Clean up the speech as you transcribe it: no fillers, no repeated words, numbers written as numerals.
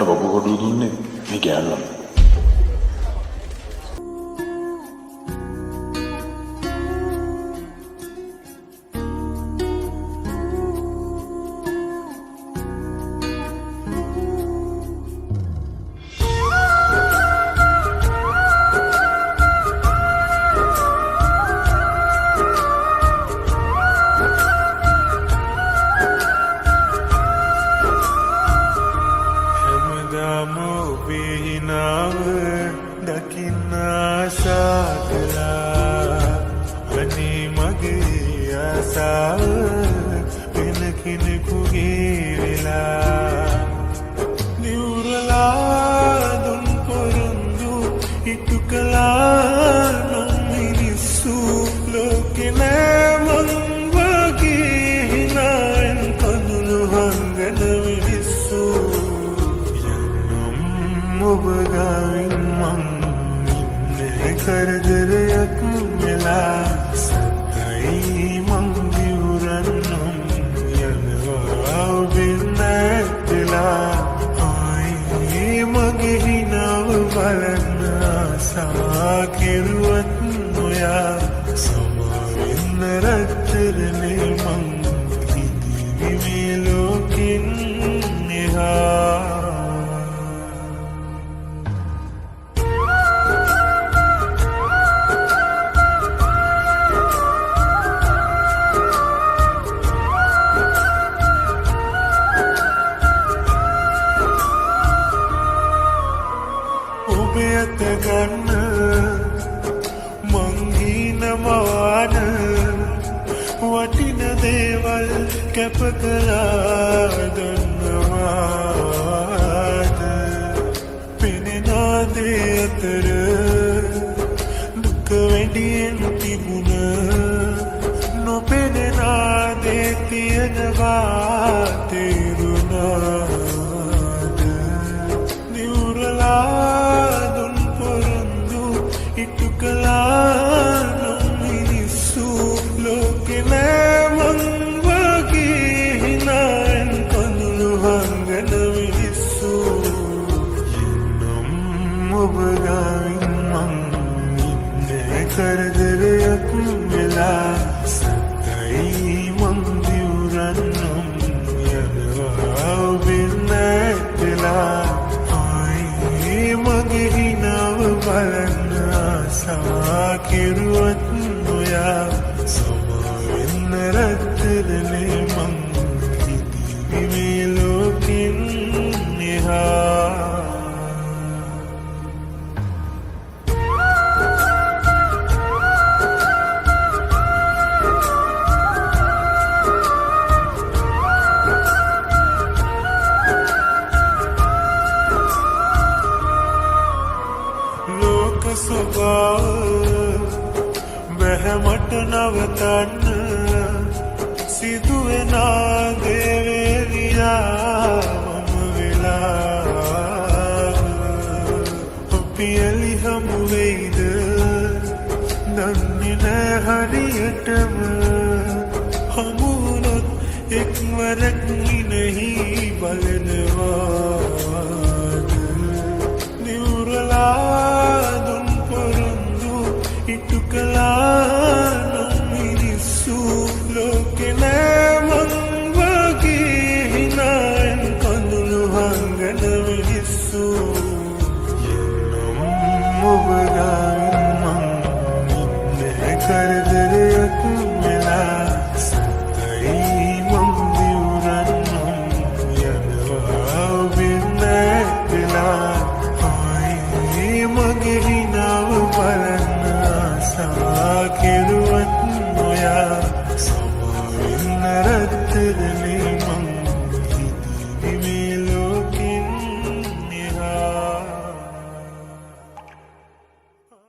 බබු කොඩිය දුන්නේ මේ ගෑල්ලම. දකින්න ආසා කළා අනේ මගේ ආසාව වෙන කෙනෙකුගේ වෙලා නිවුරලා දුන් පොරොන්දු ඉටු කළා නොමිනිස්සු ලෝකේ නෑ මං වගේ හිනාෙන් කඳුළු හංගන මිනිස්සු ඔබ ගාවින් මං ඉන්නේ කරදරයක් වෙලා සතයි මං දිවුරන්නම් යනවා ඔබෙන් නැතිලා ආයේ මගේ හිනාව බලන්න ආසා කෙරුවත් නොයා සමාවෙන්න රත්තරනේ මං ඉදිරි මේ ලෝකෙන් එහා ඔබේ අත ගන්න මං හිනමවාන වටින දේවල් කැප කළා දන්නවාද පෙනෙන දේ අතර දුක වැඩියෙන් තිබුණ නොපෙනෙන දේ තියෙනවා තේරුණාද නිවුරලා ඉටු කළා නොමිනිස්සු ලෝකේ නෑ මං වගේ හිනාෙන් කඳුළු හංගන මිනිස්සු එන්නම් ඔබ ගාවින් මං ඉන්නේ කරදරයක් වෙලා සතයි මං දිවුරන්නම් යනවා ඔබෙන් නැතිලා ආයේ මගේ හිනාව බලන්න ආසා කෙරුවත් නොයා සමාවෙන්න රත්තරනේ මං ඉදිරි මේ ලෝකෙන් එහා ස්වභාව බැහැමට නවතන්න සිදුවෙන දේවේලියා මම වෙලා අපි එලි හමු වෙයිද දන්නේ නෑ හරියටම හමු වුණොත් එක්වරක් නිනෙහි බලනවාද නිවුරලා ඉටු කළා නොමිනිස්සු ලෝකේ නෑ මං වගේ හිනාෙන් කඳුළු හංගන මිනිස්සු එන්නම් ඔබ ගාවින් මං ඉන්නේ කරදරයක් වෙලා සතයි මං දිවුරන්නම් යනවා ඔබෙන් නැතිලා ආයේ මගේ හිනාව බලන්න ආසා කෙරුවත් නොයා සමාවෙන්න රත්තරනේ